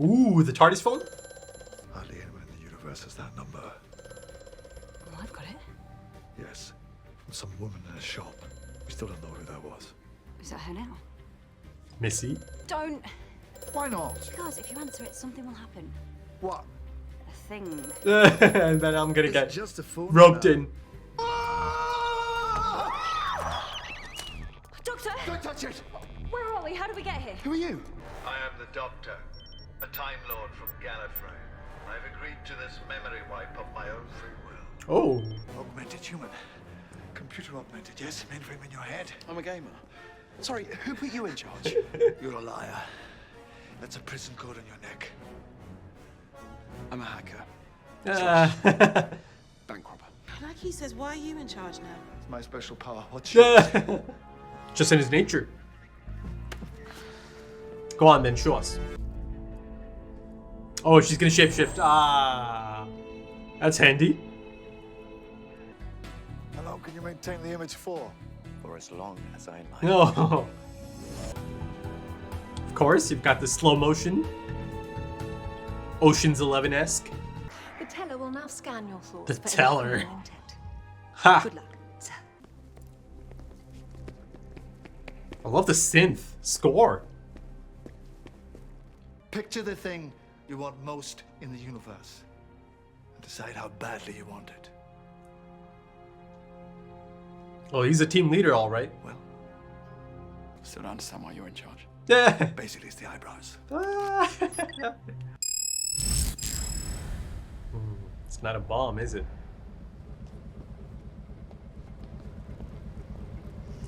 Ooh, the TARDIS phone? Hardly anyone in the universe has that number. Well, I've got it. Yes, from some woman in a shop. We still don't know who that was. Is that her now? Missy? Don't. Why not? Because if you answer it, something will happen. What? A thing. And then I'm gonna It's get just a phone roped now. in. Doctor! Don't touch it! Where are we? How did we get here? Who are you? I am the Doctor, a Time Lord from Gallifrey. I've agreed to this memory wipe of my own free will. Oh. Augmented human. Computer augmented, yes? Mainframe in your head. I'm a gamer. Sorry, who put you in charge? You're a liar. That's a prison code on your neck. I'm a hacker. Bank robber. Like he says, why are you in charge now? It's my special power. What's yours? Just in his nature. Go on then, show us. Oh, she's gonna shapeshift. Ah. That's handy. How long can you maintain the image for? For as long as I like. No. Of course, you've got the slow motion. Ocean's 11-esque. The teller will now scan your thoughts. The for teller. anything unwanted. Ha! Good luck, sir. I love the synth score. Picture the thing you want most in the universe and decide how badly you want it. Oh, he's a team leader, all right. Well, Still don't understand why you're in charge. Yeah. basically it's the eyebrows. It's not a bomb, is it?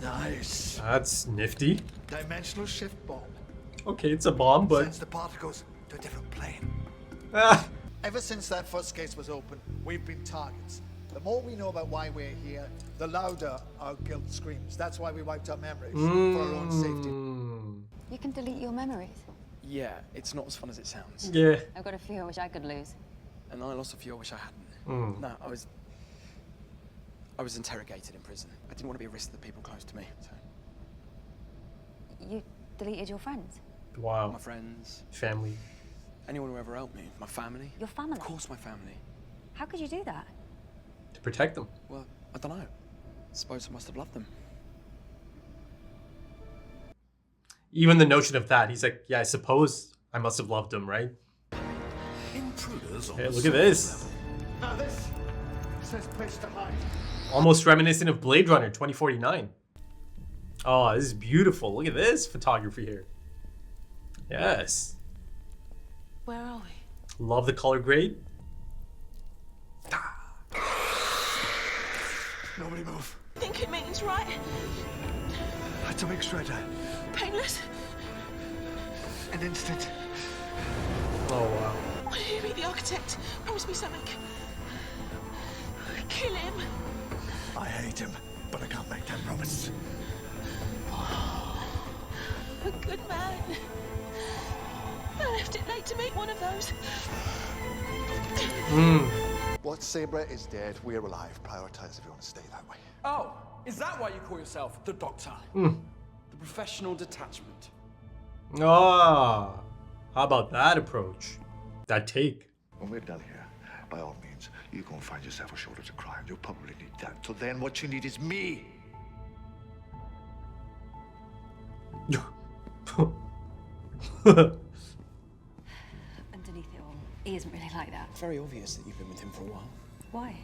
Nice. That's nifty. Dimensional shift bomb. Okay, it's a bomb, but Sends the particles to a different plane. ah, Ever since that first case was open, we've been targets. The more we know about why we're here, the louder our guilt screams. That's why we wiped our memories, for our own safety. You can delete your memories. Yeah, it's not as fun as it sounds. yeah. I've got a few I wish I could lose. And I lost a few I wish I hadn't. No, I was interrogated in prison. I didn't want to be a risk to the people close to me. So You deleted your friends? Wow. my friends, Family. anyone who ever helped me, my family. Your family? Of course, my family. How could you do that? To protect them. Well, I don't know. Suppose I must have loved them. Even the notion of that, he's like, yeah, I suppose I must have loved him, right? Intruders on Hey, the look at this. Now this says place to hide. Almost reminiscent of Blade Runner 2049. Oh, this is beautiful. Look at this photography here. Yes. Where are we? Love the color grade. Nobody move. I think it means right. Atomic shredder. Painless. An instant. Oh, wow. Will you be the architect? Promise me something. Kill him. I hate him, but I can't make that promise. A good man. I left it late to meet one of those. What Sabra is dead, we're alive. Prioritize if you want to stay that way. Oh, is that why you call yourself the Doctor? The professional detachment. Ah, how about that approach? That take. When we're done here, by all means, you go and find yourself a shoulder to cry on. You'll probably need that. Till then, what you need is me. Underneath it all, he isn't really like that. It's very obvious that you've been with him for a while. Why?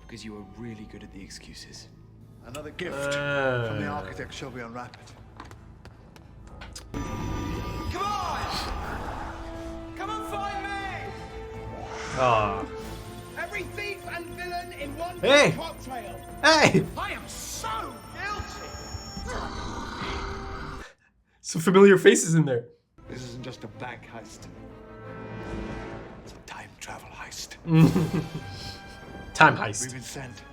Because you were really good at the excuses. Another gift from the architect. Shall we unwrap it? Come on! Come and find me! Ah. Every thief and villain in one Hey! cocktail. Hey! I am so guilty. Some familiar faces in there. This isn't just a bank heist. It's a time travel heist. Time We've heist. been sent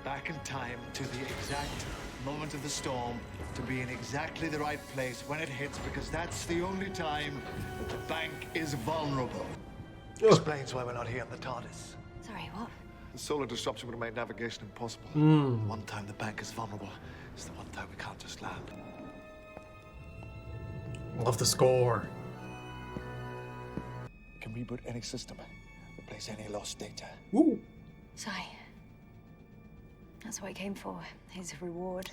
back in time to the exact moment of the storm to be in exactly the right place when it hits, because that's the only time that the bank is vulnerable. Explains why we're not here in the TARDIS. Sorry, what? The solar disruption would have made navigation impossible. One time the bank is vulnerable is the one time we can't just land. Love the score. reboot any system, replace any lost data. Ooh. So, that's what he came for. His reward.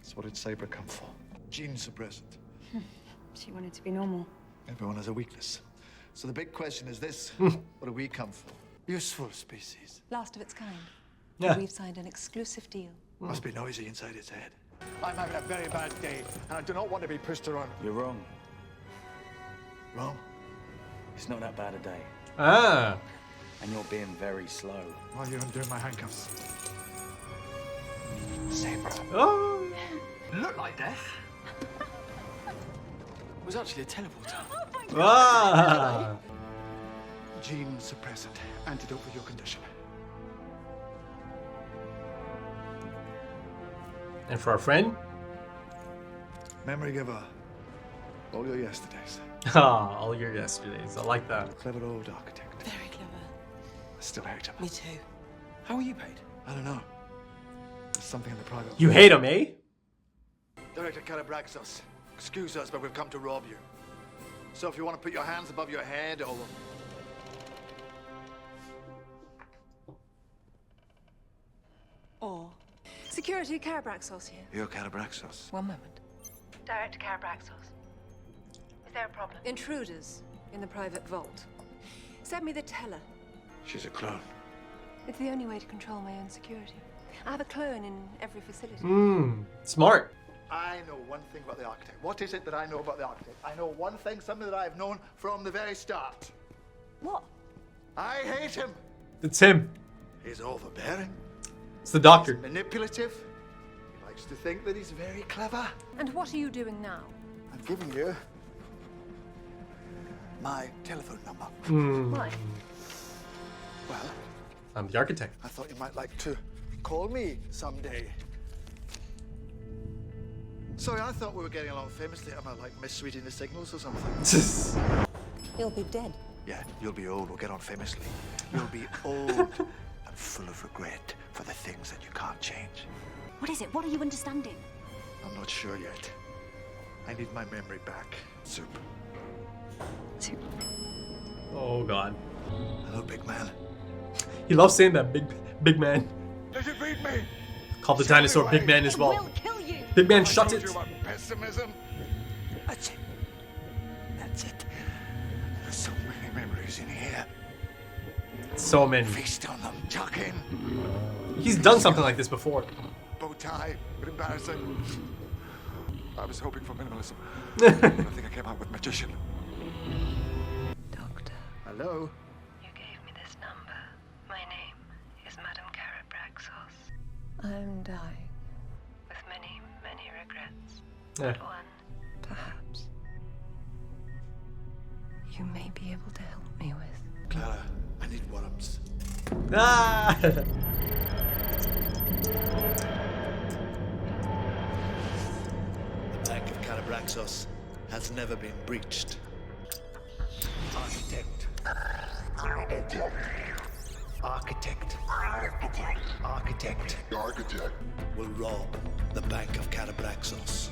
That's what did Saber come for? Gene suppressant. She wanted to be normal. Everyone has a weakness. So the big question is this: what do we come for? Useful species. Last of its kind. Yeah. We've signed an exclusive deal. Must be noisy inside his head. I'm having a very bad day, and I do not want to be pushed around. You're wrong. Wrong? It's not that bad a day. Ah. And you're being very slow. While you're undoing my handcuffs. Saber. Oh. Look like death. It was actually a teleporter. Ah. Gene suppressant. Antidote for your condition. And for our friend? Memory giver. All your yesterdays. Ah, all your yesterdays. I like that. Clever old architect. Very clever. I still hate him. Me too. How are you paid? I don't know. There's something in the private. You hate him, eh? Director Calabraxos, excuse us, but we've come to rob you. So if you want to put your hands above your head, or... Or Security, Carabraxos here. You're Calabraxos. One moment. Director Carabraxos. Is there a problem? Intruders in the private vault. Send me the teller. She's a clone. It's the only way to control my own security. I have a clone in every facility. Smart. I know one thing about the architect. What is it that I know about the architect? I know one thing, something that I've known from the very start. What? I hate him. It's him. He's overbearing, It's the doctor. manipulative. He likes to think that he's very clever. And what are you doing now? I've given you my telephone number. Why? Well, I'm the architect. I thought you might like to call me someday. Sorry, I thought we were getting along famously. Am I like misreading the signals or something? He'll be dead. Yeah, you'll be old. We'll get on famously. You'll be old and full of regret for the things that you can't change. What is it? What are you understanding? I'm not sure yet. I need my memory back. Soup. Oh god. Hello, big man. He loves saying that, big man. Did you read me? Called the dinosaur Big Man as well. Will kill you. Big Man, I shut told it. you about pessimism. That's it. That's it. There's so many memories in here. So many. Feast on them. Tuck in. He's done something like this before. Bow tie, but embarrassing. I was hoping for minimalism. I think I came out with magician. Doctor. Hello? You gave me this number. My name is Madame Carabraxos. I'm dying. With many, many regrets. Yeah. But one. Perhaps. You may be able to help me with. Clara, I need worms. Ah! The Bank of Calabraxos has never been breached. Architect. Architect. Architect. Architect. Architect. Will rob the Bank of Calabraxos.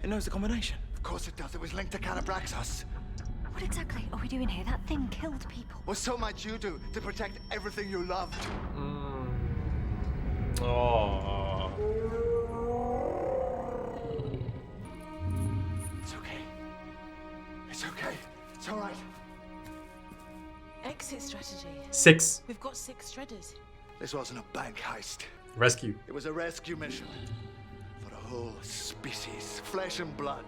It knows the combination. Of course it does. It was linked to Calabraxos. What exactly are we doing here? That thing killed people. Well, so might you do to protect everything you loved. Oh. It's okay. It's okay. It's all right. exit strategy. 6. We've got 6 shredders. This wasn't a bank heist. Rescue. It was a rescue mission for a whole species, flesh and blood.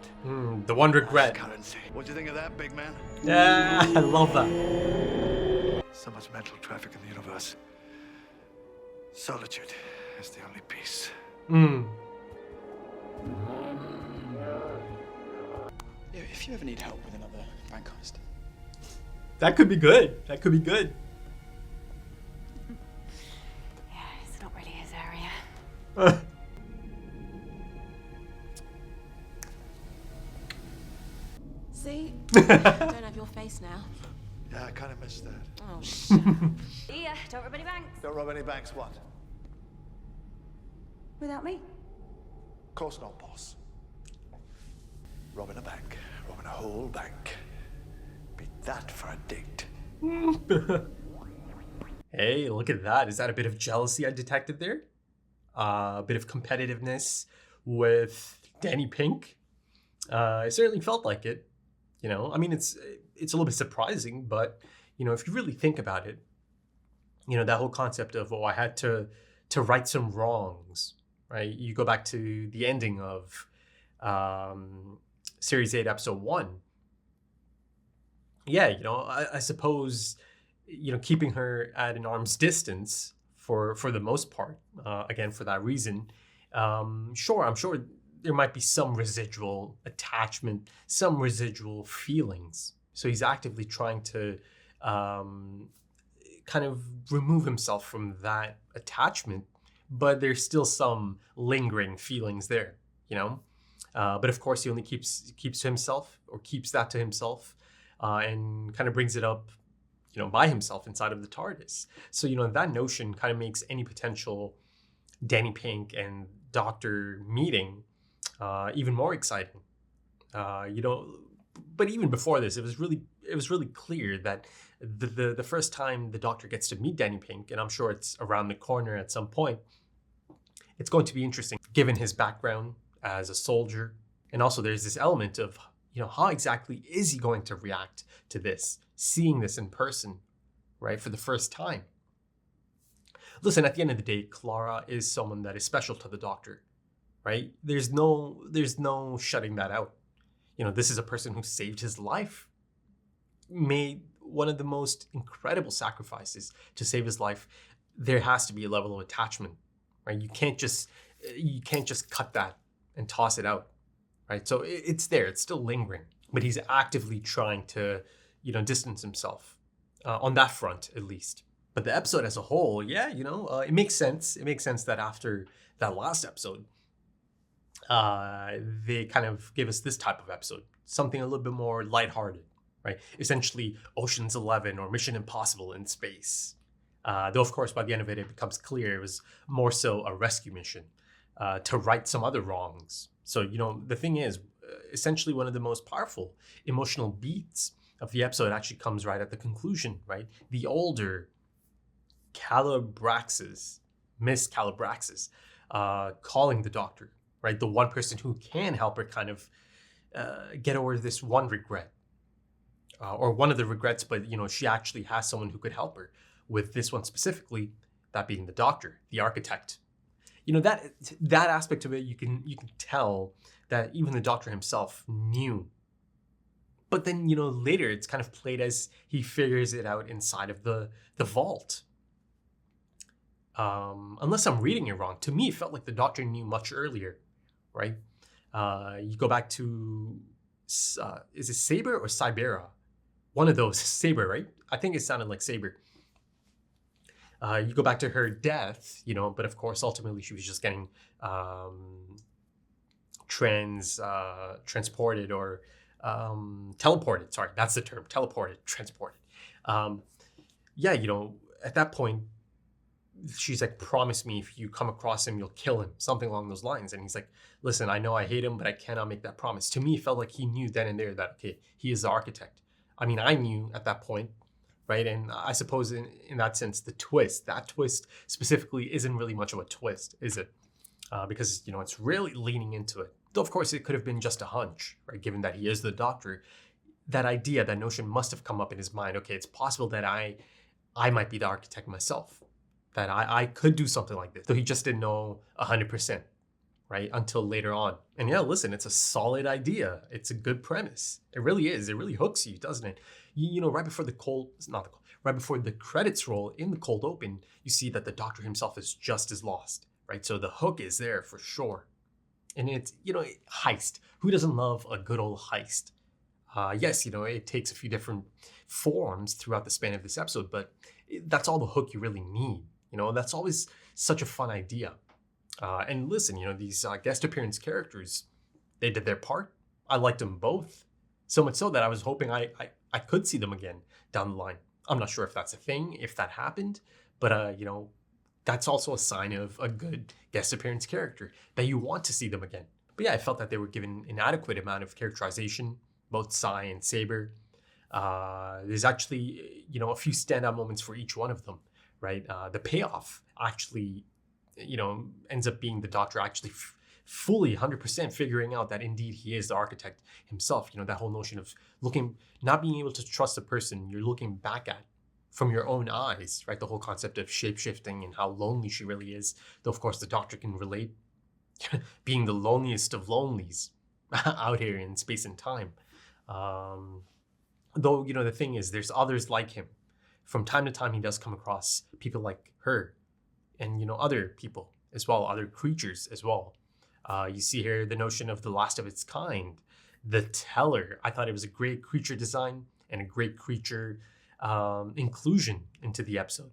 The one regret. Currency. What do you think of that, big man? Yeah, I love that. So much mental traffic in the universe. Solitude is the only peace. Yeah, if you ever need help with another bank heist. That could be good. That could be good. Yeah, it's not really his area. See? Don't have your face now. Yeah, I kind of missed that. Oh, shut up. See ya. Don't rob any banks. Don't rob any banks, what? Without me. Of course not, boss. Robbing a bank. Robbing a whole bank. Be that for a date. Hey, look at that. Is that a bit of jealousy I detected there? A bit of competitiveness with Danny Pink? It certainly felt like it. You know, I mean, it's a little bit surprising, but, you know, if you really think about it, you know, that whole concept of, oh, I had to right some wrongs, right? You go back to the ending of Series 8, Episode 1. Yeah, you know, I suppose, you know, keeping her at an arm's distance for the most part, again, for that reason, sure, I'm sure there might be some residual attachment, some residual feelings. So he's actively trying to kind of remove himself from that attachment, but there's still some lingering feelings there, you know? But of course, he only keeps to himself, or keeps that to himself, and kind of brings it up, you know, by himself inside of the TARDIS. So, you know, that notion kind of makes any potential Danny Pink and Doctor meeting even more exciting. You know, but even before this, it was really clear that the first time the Doctor gets to meet Danny Pink, and I'm sure it's around the corner at some point, it's going to be interesting given his background as a soldier. And also there's this element of, you know, how exactly is he going to react to this, seeing this in person, right, for the first time? Listen, at the end of the day, Clara is someone that is special to the Doctor, right? There's no shutting that out. You know, this is a person who saved his life, made one of the most incredible sacrifices to save his life. There has to be a level of attachment, right? You can't just cut that and toss it out, right? So it's there, it's still lingering, but he's actively trying to, you know, distance himself on that front, at least. But the episode as a whole, yeah, you know, it makes sense. It makes sense that after that last episode, they kind of give us this type of episode, something a little bit more lighthearted, right? Essentially Ocean's 11 or Mission Impossible in space. Though, of course, by the end of it, it becomes clear it was more so a rescue mission to right some other wrongs. So, you know, the thing is, essentially one of the most powerful emotional beats of the episode actually comes right at the conclusion, right? The older Miss Calabraxis, calling the Doctor, right? The one person who can help her kind of get over this one regret, or one of the regrets, but, you know, she actually has someone who could help her with this one specifically, that being the Doctor, the architect. You know, that aspect of it, you can tell that even the Doctor himself knew. But then, you know, later it's kind of played as he figures it out inside of the vault. Unless I'm reading it wrong, to me it felt like the Doctor knew much earlier, right? You go back to, is it Saber or Cybera? One of those, Saber, right? I think it sounded like Saber. You go back to her death, you know, but of course, ultimately she was just getting transported or teleported. Sorry, that's the term, teleported, transported. Yeah, you know, at that point, she's like, promise me if you come across him, you'll kill him, something along those lines. And he's like, listen, I know I hate him, but I cannot make that promise. To me, it felt like he knew then and there that, okay, he is the architect. I mean, I knew at that point, right? And I suppose in that sense, that twist specifically isn't really much of a twist, is it? Because, you know, it's really leaning into it. Though, of course, it could have been just a hunch, right? Given that he is the Doctor, that idea, that notion must have come up in his mind. Okay, it's possible that I might be the architect myself, that I could do something like this. Though he just didn't know 100%, right? Until later on. And yeah, listen, it's a solid idea. It's a good premise. It really is. It really hooks you, doesn't it? You know, right before right before the credits roll in the cold open, you see that the Doctor himself is just as lost, right? So the hook is there for sure. And it's, you know, heist. Who doesn't love a good old heist? Yes, you know, it takes a few different forms throughout the span of this episode, but that's all the hook you really need. You know, that's always such a fun idea. And listen, you know, these guest appearance characters, they did their part. I liked them both. So much so that I was hoping I could see them again down the line. I'm not sure if that's a thing, if that happened, but, you know, that's also a sign of a good guest appearance character, that you want to see them again. But yeah, I felt that they were given an adequate amount of characterization, both Sai and Saber. There's actually, a few standout moments for each one of them, right? The payoff actually, ends up being the Doctor actually fully 100% figuring out that indeed he is the architect himself. That whole notion of not being able to trust a person you're looking back at from your own eyes, right? The whole concept of shape-shifting and how lonely she really is. Though, of course, the Doctor can relate being the loneliest of lonelies out here in space and time. Though, the thing is, there's others like him. From time to time, he does come across people like her and, other people as well, other creatures as well. You see here the notion of the last of its kind, the Teller. I thought it was a great creature design and a great creature inclusion into the episode,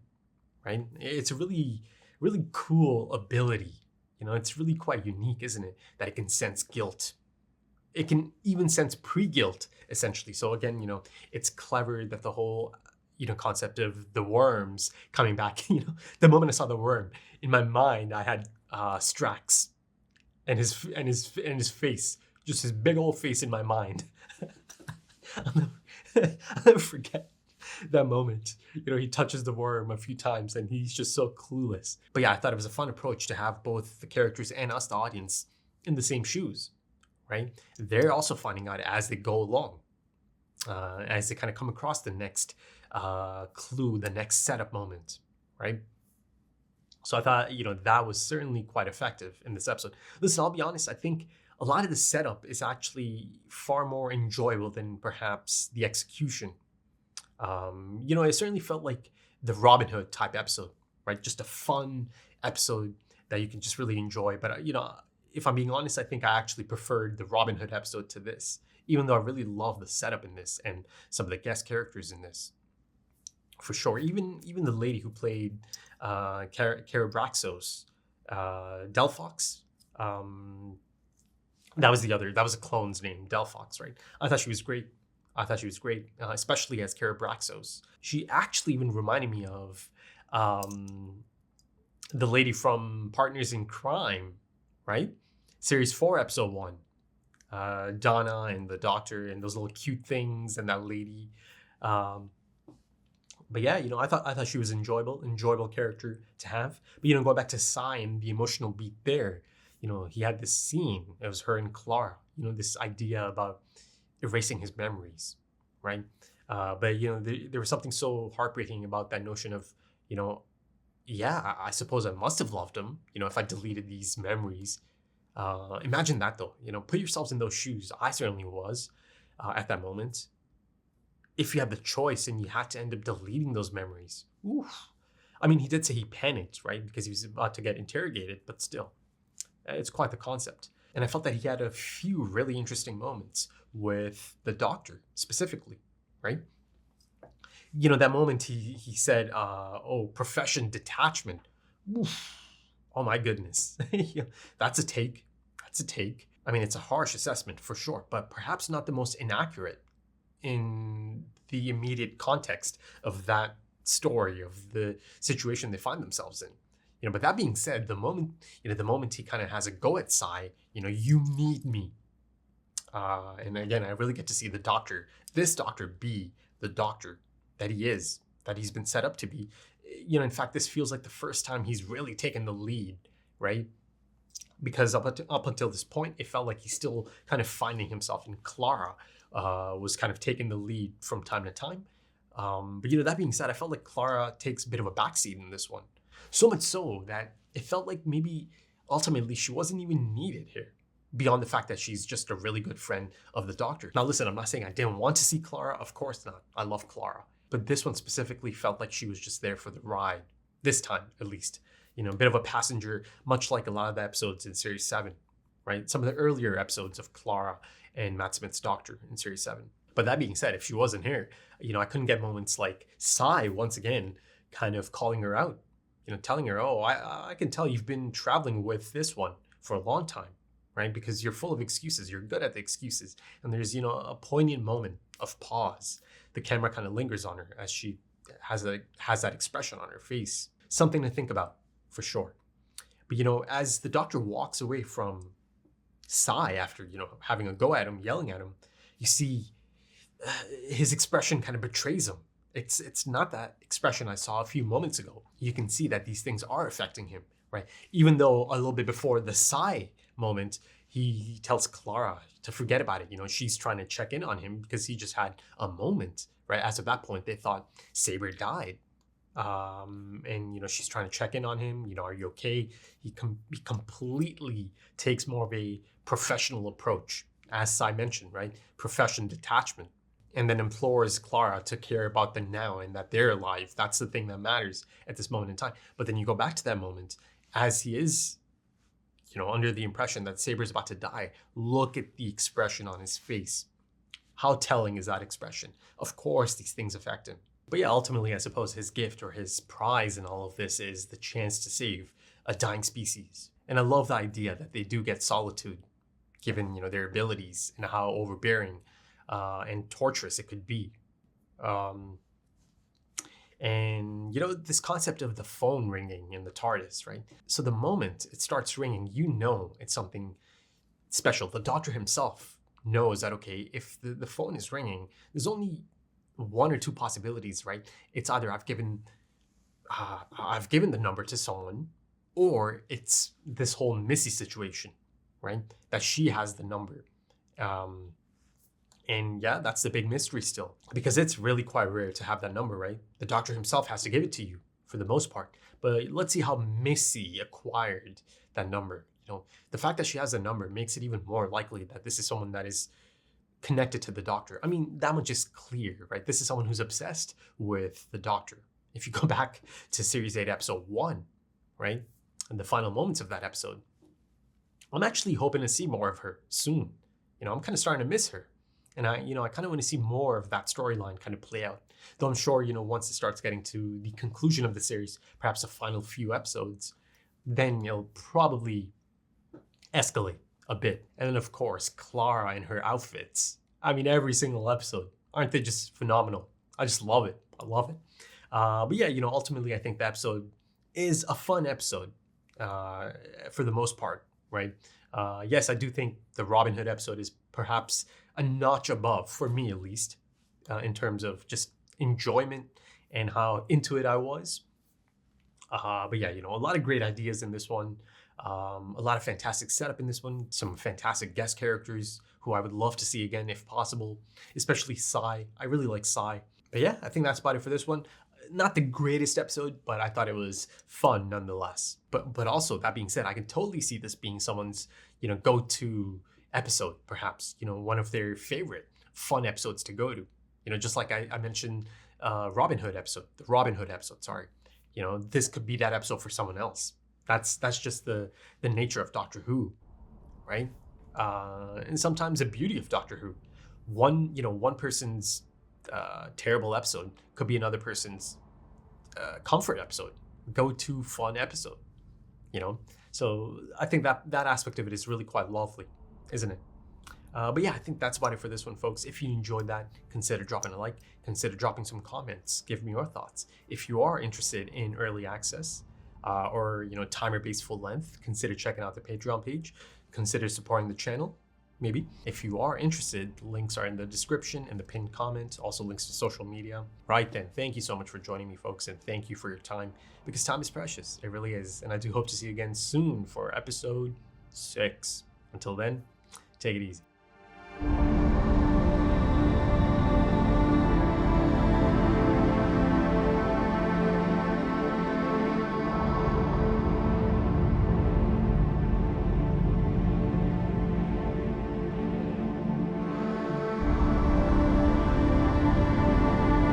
right? It's a really, really cool ability. It's really quite unique, isn't it? That it can sense guilt. It can even sense pre-guilt, essentially. So again, it's clever that the whole, concept of the worms coming back, the moment I saw the worm, in my mind, I had Strax and his face, just his big old face in my mind. I'll never forget that moment. He touches the worm a few times and he's just so clueless. But yeah, I thought it was a fun approach to have both the characters and us, the audience, in the same shoes, right? They're also finding out as they go along, as they kind of come across the next clue, the next setup moment, right? So I thought, that was certainly quite effective in this episode. Listen, I'll be honest, I think a lot of the setup is actually far more enjoyable than perhaps the execution. It certainly felt like the Robin Hood type episode, right? Just a fun episode that you can just really enjoy. But, if I'm being honest, I think I actually preferred the Robin Hood episode to this, even though I really love the setup in this and some of the guest characters in this. For sure. Even the lady who played Karabraxos, Delphox, that was a clone's name, Delphox, right? I thought she was great. Especially as Karabraxos. She actually even reminded me of the lady from Partners in Crime, right? Series 4, episode 1. Donna and the Doctor and those little cute things and that lady. But yeah, I thought she was enjoyable character to have. But going back to Sai and the emotional beat there, he had this scene. It was her and Clara. This idea about erasing his memories, right? But there was something so heartbreaking about that notion of, I suppose I must have loved him, if I deleted these memories. Imagine that though, put yourselves in those shoes. I certainly was at that moment. If you had the choice and you had to end up deleting those memories, oof. I mean, he did say he panicked, right? Because he was about to get interrogated, but still, it's quite the concept. And I felt that he had a few really interesting moments with the Doctor specifically, right? That moment he said, profession detachment. Oof. Oh my goodness. That's a take. I mean, it's a harsh assessment for sure, but perhaps not the most inaccurate in the immediate context of that story, of the situation they find themselves in. But that being said, the moment he kind of has a go at Sai, you need me. And again, I really get to see this Doctor be the Doctor that he is, that he's been set up to be. In fact, this feels like the first time he's really taken the lead, right? Because up until this point, it felt like he's still kind of finding himself, and Clara was kind of taking the lead from time to time. But that being said, I felt like Clara takes a bit of a backseat in this one. So much so that it felt like maybe ultimately she wasn't even needed here, beyond the fact that she's just a really good friend of the Doctor. Now listen, I'm not saying I didn't want to see Clara. Of course not. I love Clara. But this one specifically felt like she was just there for the ride. This time, at least. A bit of a passenger, much like a lot of the episodes in Series 7, right? Some of the earlier episodes of Clara and Matt Smith's Doctor in Series 7. But that being said, if she wasn't here, I couldn't get moments like Sai, once again, kind of calling her out. Telling her, I can tell you've been traveling with this one for a long time, right? Because you're full of excuses. You're good at the excuses. And there's, a poignant moment of pause. The camera kind of lingers on her as she has that expression on her face. Something to think about, for sure. But, as the Doctor walks away from Sai after, having a go at him, yelling at him, you see his expression kind of betrays him. It's not that expression I saw a few moments ago. You can see that these things are affecting him, right? Even though a little bit before the sigh moment, he tells Clara to forget about it. She's trying to check in on him because he just had a moment, right? As of that point, they thought Saber died. And she's trying to check in on him. Are you okay? He completely takes more of a professional approach, as Sai mentioned, right? Profession detachment. And then implores Clara to care about the now and that they're alive. That's the thing that matters at this moment in time. But then you go back to that moment as he is, under the impression that Saber's about to die. Look at the expression on his face. How telling is that expression? Of course, these things affect him. But yeah, ultimately, I suppose his gift or his prize in all of this is the chance to save a dying species. And I love the idea that they do get solitude, given, their abilities and how overbearing and torturous it could be. And this concept of the phone ringing in the TARDIS, right? So the moment it starts ringing, it's something special. The Doctor himself knows that, okay, if the phone is ringing, there's only one or two possibilities, right? It's either I've given the number to someone, or it's this whole Missy situation, right? That she has the number. And yeah, that's the big mystery still, because it's really quite rare to have that number, right? The Doctor himself has to give it to you for the most part. But let's see how Missy acquired that number. The fact that she has a number makes it even more likely that this is someone that is connected to the Doctor. I mean, that much is clear, right? This is someone who's obsessed with the Doctor. If you go back to Series 8, Episode 1, right? And the final moments of that episode, I'm actually hoping to see more of her soon. I'm kind of starting to miss her. And I kind of want to see more of that storyline kind of play out. Though I'm sure, once it starts getting to the conclusion of the series, perhaps the final few episodes, then it'll probably escalate a bit. And then, of course, Clara and her outfits. I mean, every single episode. Aren't they just phenomenal? I just love it. I love it. But yeah, ultimately, I think the episode is a fun episode for the most part, right? Yes, I do think the Robin Hood episode is perhaps a notch above, for me at least, in terms of just enjoyment and how into it I was. But yeah, a lot of great ideas in this one. A lot of fantastic setup in this one. Some fantastic guest characters who I would love to see again if possible, especially Sai. I really like Sai. But yeah, I think that's about it for this one. Not the greatest episode, but I thought it was fun nonetheless. But also, that being said, I can totally see this being someone's, go-to episode, perhaps, one of their favorite fun episodes to go to. Just like I mentioned the Robin Hood episode, sorry. This could be that episode for someone else. That's just the nature of Doctor Who, right? And sometimes the beauty of Doctor Who. One person's terrible episode could be another person's comfort episode, go-to fun episode, So I think that aspect of it is really quite lovely, isn't it? But yeah, I think that's about it for this one, folks. If you enjoyed that, consider dropping a like, consider dropping some comments, give me your thoughts. If you are interested in early access or timer-based full length, consider checking out the Patreon page, consider supporting the channel. Maybe. If you are interested, links are in the description and the pinned comment, also links to social media. Right then, thank you so much for joining me, folks, and thank you for your time, because time is precious. It really is. And I do hope to see you again soon for episode 6. Until then, take it easy.